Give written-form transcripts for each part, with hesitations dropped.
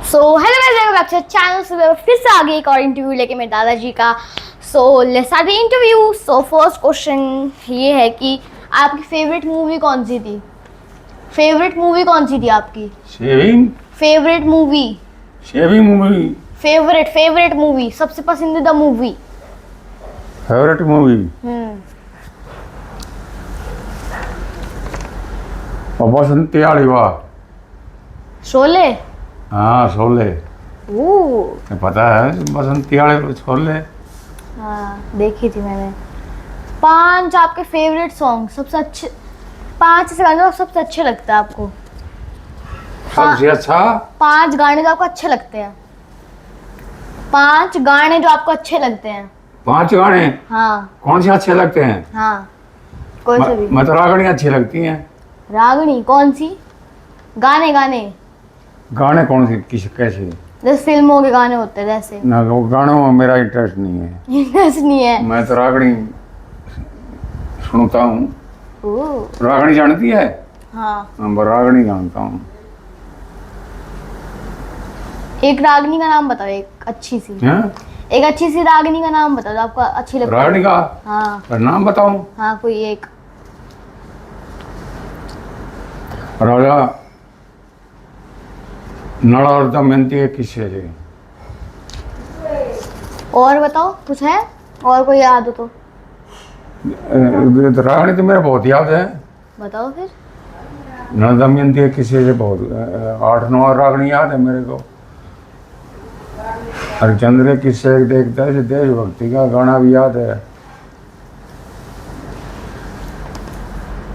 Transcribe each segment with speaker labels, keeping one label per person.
Speaker 1: So hello guys, welcome back to channel. से फिर से आगे एक और इंटरव्यू लेके मेरे दादाजी का। So let's start the interview. So first question ये है कि आपकी फेवरेट मूवी कौन सी थी? फेवरेट मूवी कौन सी थी आपकी?
Speaker 2: Shaving
Speaker 1: favourite movie.
Speaker 2: Shaving movie.
Speaker 1: Favourite movie, सबसे पसंदीदा मूवी।
Speaker 2: फेवरेट मूवी बसंती वाली वाह।
Speaker 1: शोले।
Speaker 2: हाँ शोले।
Speaker 1: ओह
Speaker 2: पता है बसंती वाले शोले।
Speaker 1: हाँ, देखी थी मैंने। 5 आपके फेवरेट सॉन्ग, सबसे अच्छे 5 ऐसे गाने जो सबसे अच्छे लगते हैं आपको।
Speaker 2: सबसे अच्छा
Speaker 1: 5 गाने जो आपको अच्छे लगते हैं। 5 गाने जो आपको अच्छे लगते हैं।
Speaker 2: 5 गाने
Speaker 1: हाँ
Speaker 2: कौन से अच्छे लगते हैं?
Speaker 1: हाँ, कोई से भी।
Speaker 2: मैं तो रागनी अच्छी लगती हैं।
Speaker 1: रागनी कौन सी? गाने गाने
Speaker 2: गाने कौन से किस कैसे?
Speaker 1: जैसे फिल्मों के गाने होते हैं जैसे।
Speaker 2: ना वो गानों में मेरा इंटरेस्ट नहीं है।
Speaker 1: इंटरेस्ट नहीं है।
Speaker 2: मैं तो रागनी सुनता हूँ।
Speaker 1: ओह
Speaker 2: रागनी जानती है?
Speaker 1: हाँ,
Speaker 2: मैं रागनी जानता हूँ।
Speaker 1: एक रागनी का नाम बताओ, एक अच्छी सी।
Speaker 2: हैं?
Speaker 1: एक अच्छी सी रागनी का नाम बताओ जो आपको अच्छी लगती है।
Speaker 2: रागनी का
Speaker 1: हाँ
Speaker 2: नाम बताऊं?
Speaker 1: हाँ, कोई एक।
Speaker 2: राजा नल और दमयंती एक किस्से थे।
Speaker 1: और बताओ, कुछ है और कोई याद हो तो
Speaker 2: रागनी तो मेरा बहुत याद है।
Speaker 1: बताओ फिर।
Speaker 2: नल दमयंती एक किस्से से बहुत 8-9 रागनी याद है मेरे को। हरिश्चंद्र के किस्से एक देखता है, देशभक्ति का गाना भी याद है।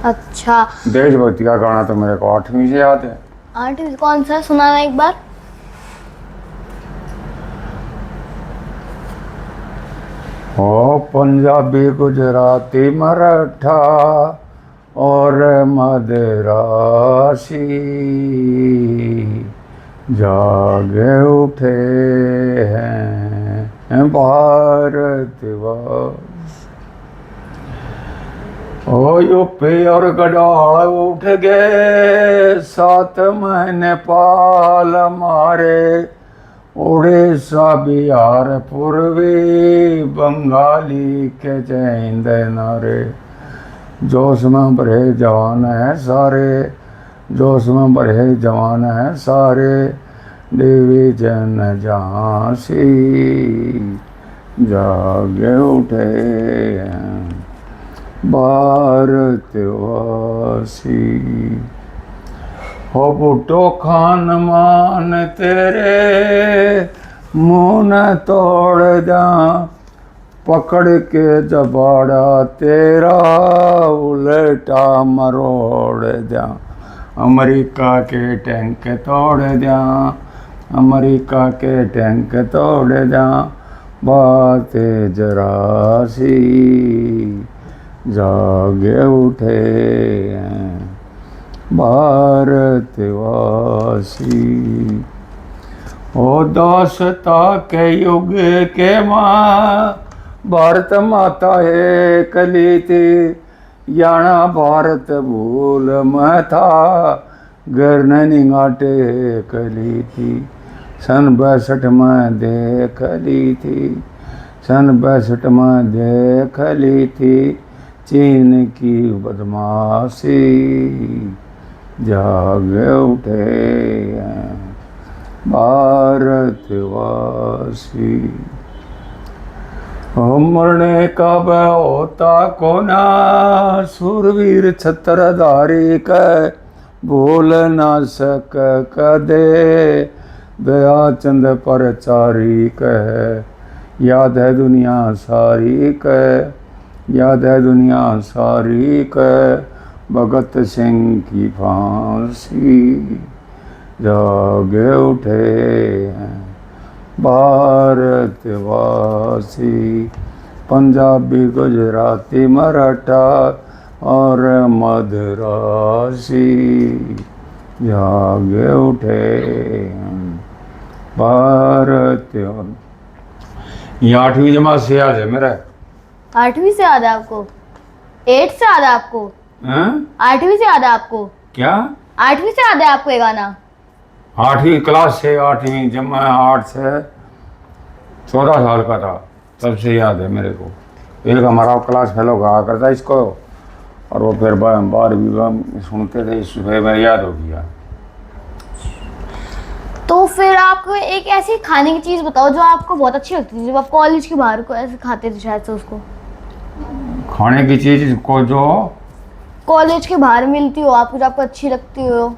Speaker 1: अच्छा,
Speaker 2: देशभक्ति का गाना तो मेरे को 8वीं से याद है।
Speaker 1: आर्टिस्ट कौन सा है? सुनाना एक बार।
Speaker 2: ओ पंजाबी गुजराती मराठा और मद्रासी जागे उठे हैं भारतवासी। ओ यूपी और गढ़वाल उठ गए, 7 महीने पाल मारे। उड़ीसा बिहार पूर्वी बंगाली के चैंद नारे। जोश में भरे जवान है सारे, जोश में भरे जवान है सारे। डिवीजन झांसी जागे उठे हैं भारतवासी। हो बुड्ढो खान मान तेरे मुंह न तोड़ जा, पकड़ के जबाड़ा तेरा उल्टा मरोड़ जा। अमेरिका के टैंक तोड़ जा, अमेरिका के टैंक तोड़ जा। बात जरा सी जागे उठे हैं भारतवासी। ओ दासता के युग के माँ भारत माता है कली थी। याना भारत भूल में था, घर निगाटे कली थी। सन 62 में देख ली थी, सन 62 में देख ली थी चीन की बदमाशी। जागे उठे हैं भारतवासी। मरने का भय होता कोना, सूरवीर छत्रधारी का भूल ना सक कदे। दया चंद परचारी कह याद है दुनिया सारी कह, याद है दुनिया सारी कह। भगत सिंह की फांसी जागे उठे हैं भारतवासी। पंजाबी गुजराती मराठा और मद्रासी जागे उठे हैं भारत। ये 8वीं जमात से याद है मेरा।
Speaker 1: 8वीं से याद है आपको? 8 से याद है आपको?
Speaker 2: हाँ?
Speaker 1: 8वीं से याद है आपको?
Speaker 2: क्या
Speaker 1: 8वीं से याद है आपको ये गाना?
Speaker 2: 8वीं क्लास से 8वीं, जब मैं 8 से 14 साल का था तब से याद है मेरे को। एक हमारा क्लास फेलो कहा करता इसको, और वो फिर 12वीं सुनते थे, इस फिर मैं याद हो गया।
Speaker 1: तो फिर आपको एक ऐसी खाने की चीज बताओ जो आपको बहुत अच्छी लगती थी, जब आप कॉलेज के बाहर को ऐसे खाते थे शायद से उसको,
Speaker 2: खाने की चीज को जो
Speaker 1: कॉलेज के बाहर मिलती हो आपको, जो आपको अच्छी लगती हो।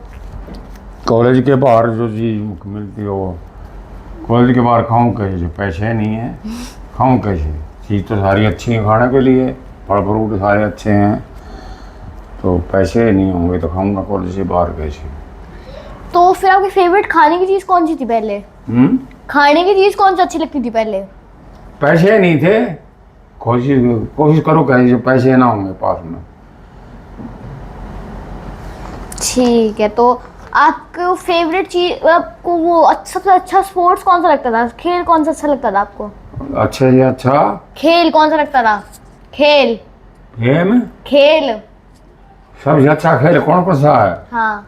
Speaker 2: कॉलेज के बाहर जो चीज मिलती हो, कॉलेज के बाहर खाऊं कैसे, पैसे नहीं है, खाऊं कैसे? चीज़ तो सारी अच्छी है खाने के लिए, फल फ्रूट सारे अच्छे हैं, तो पैसे नहीं होंगे तो खाऊंगा कॉलेज से बाहर कैसे?
Speaker 1: तो फिर आपकी फेवरेट खाने की चीज कौन सी थी पहले? खाने की चीज कौन सी अच्छी लगती थी पहले?
Speaker 2: पैसे नहीं थे, कोशिश करो कैसे पैसे ना होंगे पास में।
Speaker 1: ठीक है, तो आपको फेवरेट चीज, आपको वो सबसे अच्छा स्पोर्ट्स कौन सा लगता था, खेल कौन सा अच्छा लगता था आपको?
Speaker 2: अच्छे से अच्छा
Speaker 1: खेल कौन सा लगता था? खेल
Speaker 2: गेम,
Speaker 1: खेल
Speaker 2: सबसे अच्छा खेल कौन सा है?
Speaker 1: हाँ।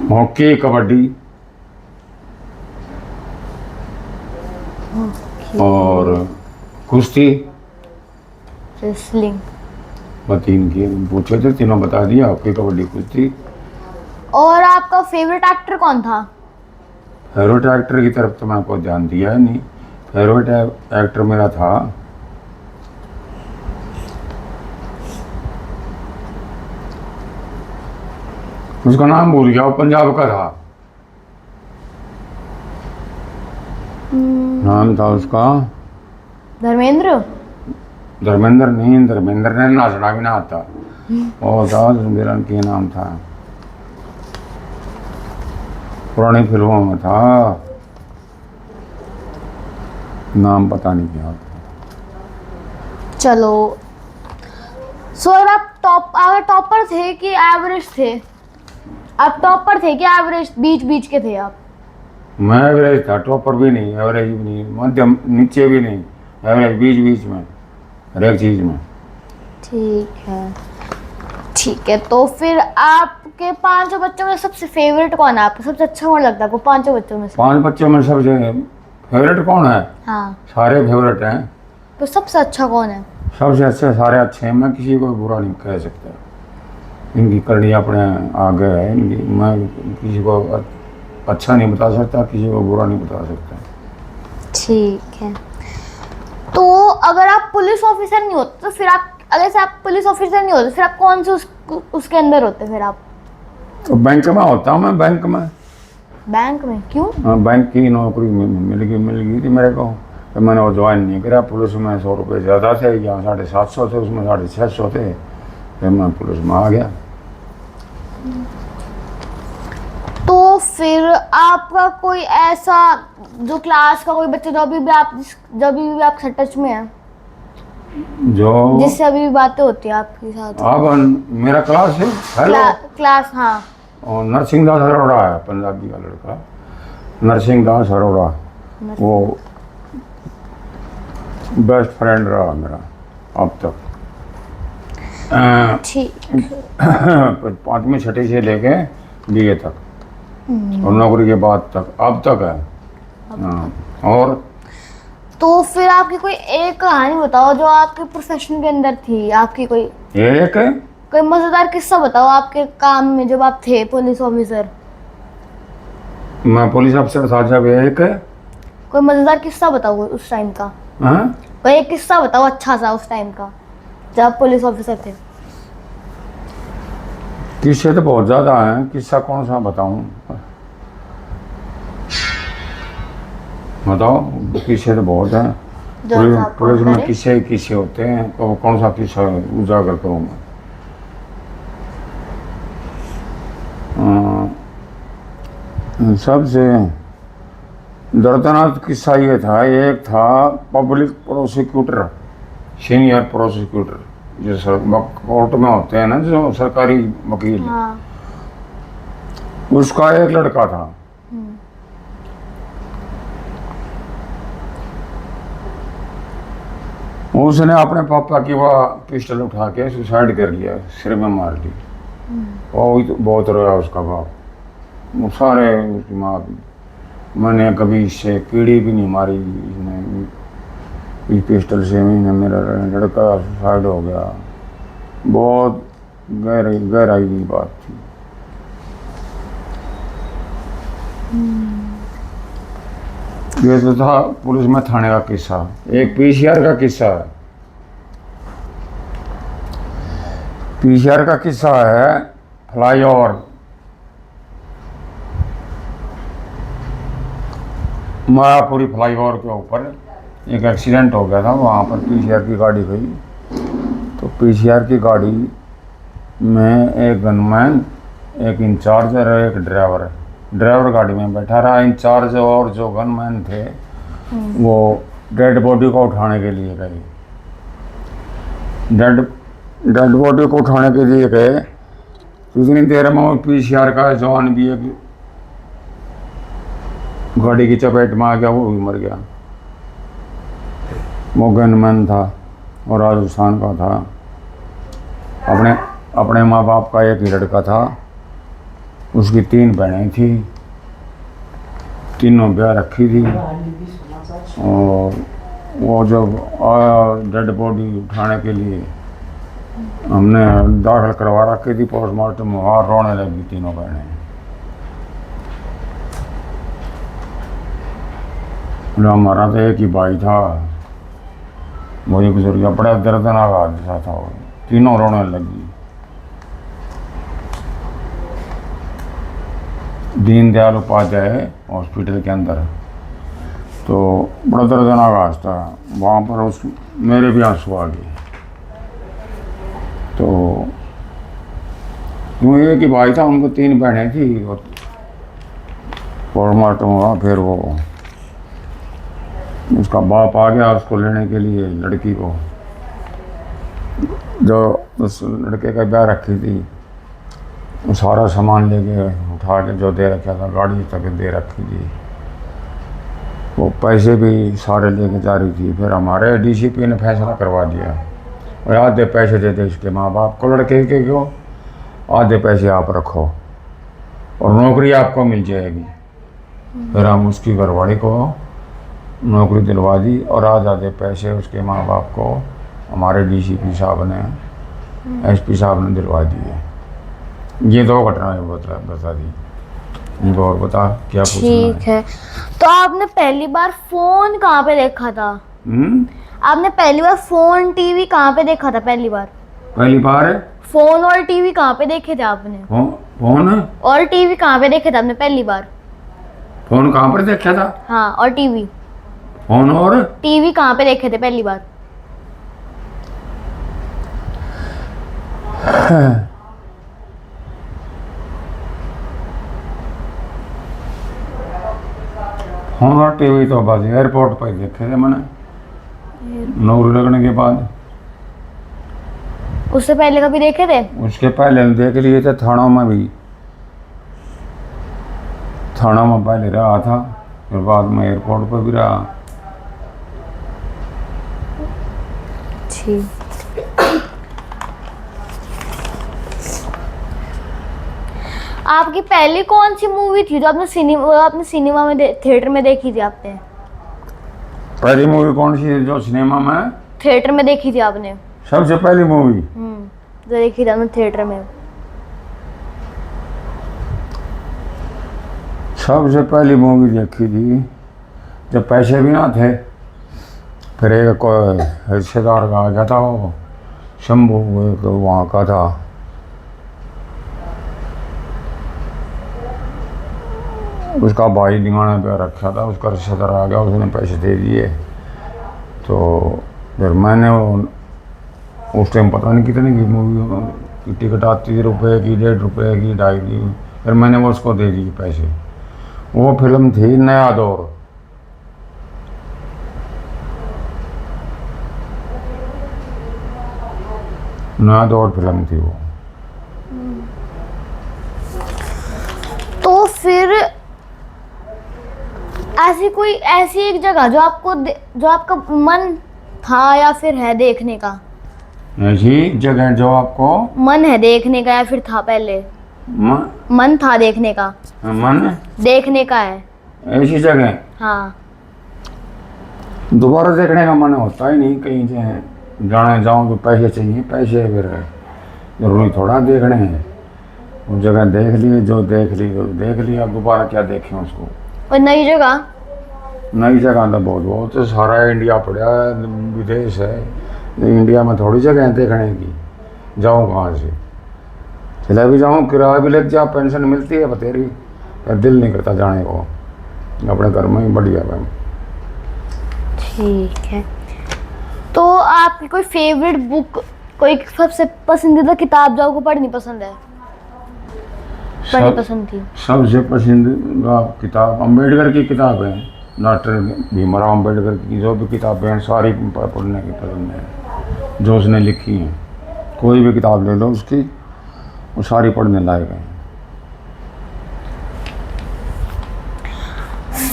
Speaker 2: हॉकी, कबड्डी और कुश्ती।
Speaker 1: रेसलिंग।
Speaker 2: मैं 3 की पूछे थे, तीनों बता दिया, हॉकी, कबड्डी, कुश्ती।
Speaker 1: और आपका फेवरेट एक्टर कौन था?
Speaker 2: फेवरेट एक्टर की तरफ तो मैं कोई ध्यान दिया है नहीं। फेवरेट एक्टर मेरा था उसका नाम भूल गया, वो पंजाब का था, नाम था उसका
Speaker 1: धर्मेंद्र।
Speaker 2: धर्मेंद्र नहीं, धर्मेंद्र ने नाचना भी ना आता। और था मेरा क्या नाम था, पुरानी फिल्मों में था, नाम पता नहीं क्या था।
Speaker 1: चलो, सो अगर टॉपर थे कि एवरेज थे? आप टॉपर थे कि एवरेज, बीच बीच के थे आप?
Speaker 2: मैं एवरेज था, टॉपर भी नहीं, एवरेज भी नहीं, मध्यम नीचे भी नहीं, एवरेज बीच बीच में हर एक चीज में।
Speaker 1: ठीक है, ठीक है। तो फिर आपके 5 बच्चों में सबसे फेवरेट कौन है आपको, सबसे अच्छा कौन लगता है आपको 5 बच्चों में से?
Speaker 2: 5 बच्चों में सबसे फेवरेट कौन है?
Speaker 1: हाँ,
Speaker 2: सारे फेवरेट हैं।
Speaker 1: तो सबसे अच्छा कौन है?
Speaker 2: सबसे अच्छे सारे अच्छे हैं, मैं किसी को बुरा नहीं कह सकता। इनकी करनी अपने आगे है इनकी, मैं किसी को अच्छा नहीं बता सकता, किसी को बुरा नहीं बता सकता।
Speaker 1: ठीक है। तो अगर आप पुलिस ऑफिसर नहीं होते तो फिर आप, अगर से आप पुलिस ऑफिसर नहीं होते फिर आप कौन से उसके अंदर होते फिर आप?
Speaker 2: तो बैंक में होता हूँ मैं, बैंक में।
Speaker 1: बैंक में? क्यों?
Speaker 2: हाँ, बैंक की नौकरी मिल गई थी मेरे को, तो मैंने वो ज्वाइन नहीं करा। पुलिस में 100 रुपये ज़्यादा थे, यहाँ 750 थे, उसमें 650 थे, फिर मैं पुलिस में आ गया।
Speaker 1: तो फिर आपका कोई ऐसा जो क्लास का कोई बच्चा जब भी आपके साथ टच में है,
Speaker 2: जो
Speaker 1: जिससे अभी भी बातें होती है आपके साथ?
Speaker 2: अब मेरा क्लास है, हेलो,
Speaker 1: क्लास, हाँ।
Speaker 2: और नरसिंह दास अरोड़ा है, पंजाबी का लड़का, नरसिंह दास अरोड़ा, वो बेस्ट फ्रेंड रहा मेरा अब तक।
Speaker 1: ठीक।
Speaker 2: 5वीं 6ठी से लेके BA तक, और नौकरी के बाद तक, अब तक है। हाँ, और
Speaker 1: तो फिर आपकी कोई एक कहानी बताओ जो आपके प्रोफेशन के अंदर थी, आपकी कोई मजेदार किस्सा बताओ आपके काम में जब आप थे पुलिस ऑफिसर।
Speaker 2: मैं पुलिस अफसर था जब,
Speaker 1: कोई मजेदार किस्सा बताओ उस टाइम का।
Speaker 2: हाँ?
Speaker 1: कोई एक किस्सा बताओ अच्छा सा उस टाइम का जब आप पुलिस ऑफिसर थे।
Speaker 2: किस्से तो बहुत ज़्यादा हैं, किस्सा कौन सा बताऊं? बताओ, किस्से तो बहुत हैं। पुलिस में किस्से होते हैं, तो कौन सा किस्सा उजागर करूँ मैं? सबसे दर्दनाक किस्सा ये था, एक था पब्लिक प्रोसिक्यूटर, सीनियर प्रोसिक्यूटर, जो कोर्ट में होते हैं ना, जो सरकारी वकील।
Speaker 1: हाँ।
Speaker 2: उसका एक लड़का था, उसने अपने पापा की वह पिस्टल उठा के सुसाइड कर लिया, सिर में मार ली। वो तो बहुत रोया उसका बाप, वो सारे उसकी माँ भी। मैंने कभी इससे कीड़ी भी नहीं मारी, इसने इस पिस्टल से मैंने, मेरा लड़का सुसाइड हो गया। बहुत गहराई की बात थी। ये तो था पुलिस में थाने का किस्सा। एक पीसीआर का किस्सा है। पीसीआर का किस्सा है, फ्लाईओवर मायापुरी फ्लाईओवर के ऊपर एक एक्सीडेंट हो गया था। वहाँ पर पीसीआर की गाड़ी गई, तो पीसीआर की गाड़ी में एक गनमैन, एक इंचार्ज और एक ड्राइवर। ड्राइवर गाड़ी में बैठा रहा, इंचार्ज और जो गनमैन थे वो डेड बॉडी को उठाने के लिए गए। डेड बॉडी को उठाने के लिए गए, उतनी देर में वो पीसीआर का जवान भी एक गाड़ी की चपेट में आ गया, वो भी मर गया। वो गनमैन था और राजस्थान का था। अपने माँ बाप का एक ही लड़का था, उसकी 3 बहनें थी, तीनों ब्याह रखी थी। और वो जब डेड बॉडी उठाने के लिए हमने दाखिल करवा रखी थी पोस्टमार्टम, वहाँ रोने लगी तीनों बहनें। हमारा तो एक ही भाई था, वही गुजर गया। बड़ा दर्दनाक हादसा था वो, तीनों रोने लगी। दीनदयाल उपाध्याय हॉस्पिटल के अंदर, तो बड़ा दर्दनाक हादसा। वहाँ पर उस मेरे भी आंसू आ गए। तो वो एक ही भाई था, उनको 3 बहनें थी। और पोस्टमार्टम हुआ, फिर वो उसका बाप आ गया उसको लेने के लिए, लड़की को, जो उस लड़के का ब्याह रखी थी। वो सारा सामान लेके उठा के जो दे रखा था, गाड़ी तक दे रखी थी। वो पैसे भी सारे लेके जा रही थी। फिर हमारे डीसीपी ने फैसला करवा दिया, और आधे पैसे दे दे इसके माँ बाप को, लड़के के क्यों, आधे पैसे आप रखो और नौकरी आपको मिल जाएगी। फिर हम उसकी घरवाली को नौकरी दिलवा दी, और आधे पैसे उसके माँ बाप को हमारे डीसीपी साहब ने, एसपी साहब ने दिलवा दिए। ये 2 घटनाएं बता दी। इनको और बता क्या पूछना है।
Speaker 1: ठीक है, तो आपने पहली बार फोन कहाँ पे देखा था? आपने पहली बार फोन टीवी कहाँ पे देखा था? पहली बार फोन और टीवी कहाँ पे देखे थे आपने?
Speaker 2: फोन
Speaker 1: और टीवी कहाँ पे देखे थे आपने पहली बार?
Speaker 2: फोन कहाँ पर देखा था?
Speaker 1: हाँ, और टीवी,
Speaker 2: फोन और
Speaker 1: टीवी कहाँ पे देखे थे पहली बार?
Speaker 2: फोन और टीवी तो बस एयरपोर्ट पर देखे थे मैंने, नौकरी लगने के बाद।
Speaker 1: उससे पहले कभी देखे थे?
Speaker 2: उसके पहले देख लिए थे, थानों में भी। थाना में पहले रहा था, फिर बाद में एयरपोर्ट पर भी रहा।
Speaker 1: ठीक। आपकी पहली कौन सी मूवी थी जो आपने सिनेमा में थिएटर में देखी थी आपने?
Speaker 2: पहली मूवी कौन सी जो सिनेमा में
Speaker 1: थिएटर में देखी थी आपने?
Speaker 2: सबसे पहली मूवी
Speaker 1: जो देखी थी आपने थिएटर में?
Speaker 2: सबसे पहली मूवी देखी थी जब पैसे भी ना थे। फिर एक कोई रिश्तेदार का आ गया था, वो शंभू, एक वहाँ का था, उसका भाई निगाने पे रखा था, उसका रिश्तेदार आ गया, उसने पैसे दे दिए। तो फिर मैंने उस टाइम पता नहीं कितने की मूवी की टिकट आती थी, रुपये की, 1.5 रुपये की, 2.5 की। फिर मैंने वो उसको दे दिए पैसे। वो फिल्म थी नया दौर। नया दौर फिल्म थी वो।
Speaker 1: तो फिर ऐसी एक जगह जो आपका मन था या फिर है देखने का,
Speaker 2: ऐसी जगह जो आपको
Speaker 1: मन है देखने का या फिर था पहले? मन था देखने का,
Speaker 2: मन
Speaker 1: देखने का है।
Speaker 2: ऐसी जगह
Speaker 1: हाँ।
Speaker 2: दोबारा देखने का मन होता ही नहीं। कहीं से जाने जाऊँ तो पैसे चाहिए, पैसे फिर जरूरी थोड़ा देखने हैं। उस जगह देख लिए, जो देख ली तो देख लिया, दोबारा क्या देखें उसको।
Speaker 1: और नई जगह?
Speaker 2: नई जगह तो बहुत बहुत तो सारा इंडिया पड़ा है, विदेश है। इंडिया में थोड़ी जगह है देखने की। जाऊँ कहाँ से? चला भी जाऊँ, किराया भी लग जा, पेंशन मिलती है बतेरी, फिर दिल नहीं करता जाने को। अपने घर में ही बढ़िया है।
Speaker 1: ठीक है। तो आपकी कोई फेवरेट बुक, कोई सबसे पसंदीदा किताब जो आपको पढ़नी पसंद है? पढ़नी पसंद थी?
Speaker 2: सबसे पसंदीदा किताब अम्बेडकर की किताब है। डॉक्टर भीमराव अम्बेडकर की जो भी किताबें हैं सारी पढ़ने की पसंद है, जो उसने लिखी हैं। कोई भी किताब ले लो उसकी, वो सारी पढ़ने लायक है।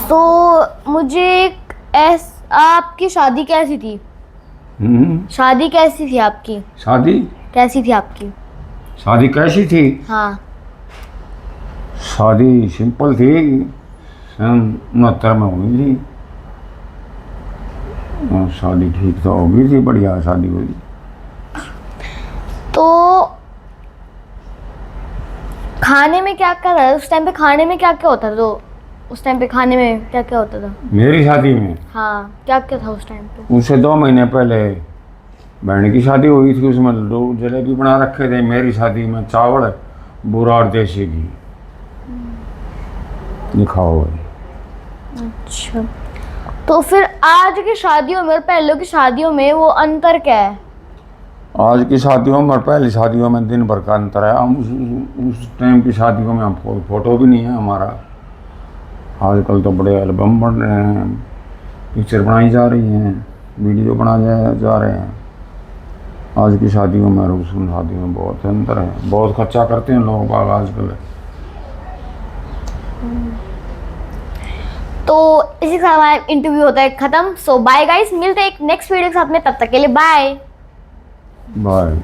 Speaker 1: तो मुझे आपकी शादी कैसी थी? शादी कैसी थी आपकी?
Speaker 2: शादी
Speaker 1: कैसी थी आपकी?
Speaker 2: शादी कैसी थी?
Speaker 1: हाँ।
Speaker 2: शादी सिंपल थी। सन 69 में हुई थी। और शादी ठीक तो हो गई थी, बढ़िया शादी हुई।
Speaker 1: तो खाने में क्या क्या था उस टाइम पे? खाने में क्या क्या होता था? तो उस टाइम पे खाने में क्या क्या होता था?
Speaker 2: मेरी शादी में?
Speaker 1: हाँ, क्या क्या था उस टाइम पे?
Speaker 2: उससे 2 महीने पहले बहन की शादी हुई थी, उसमें लड्डू जलेबी बना रखे थे। मेरी शादी में चावल, बूरा और देसी घी लिखा हुआ है।
Speaker 1: अच्छा। तो फिर आज की शादियों में और पहले की शादियों में वो अंतर क्या है?
Speaker 2: आज की शादियों में और पहली शादियों में दिन भर का अंतर है। हम उस टाइम की शादियों में हम फोटो भी नहीं है हमारा। आजकल तो बड़े एल्बम बन रहे हैं, पिक्चर बनाई जा रही हैं, वीडियो बनाए जा रहे हैं। आज की शादियों में और उस शादियों में बहुत अंतर है। बहुत खर्चा करते हैं लोग बाग आजकल।
Speaker 1: तो इसी के साथ हमारा इंटरव्यू होता है खत्म। सो बाय गाइस, मिलते हैं एक नेक्स्ट वीडियो के साथ में, तब तक के लिए बाय
Speaker 2: बाय।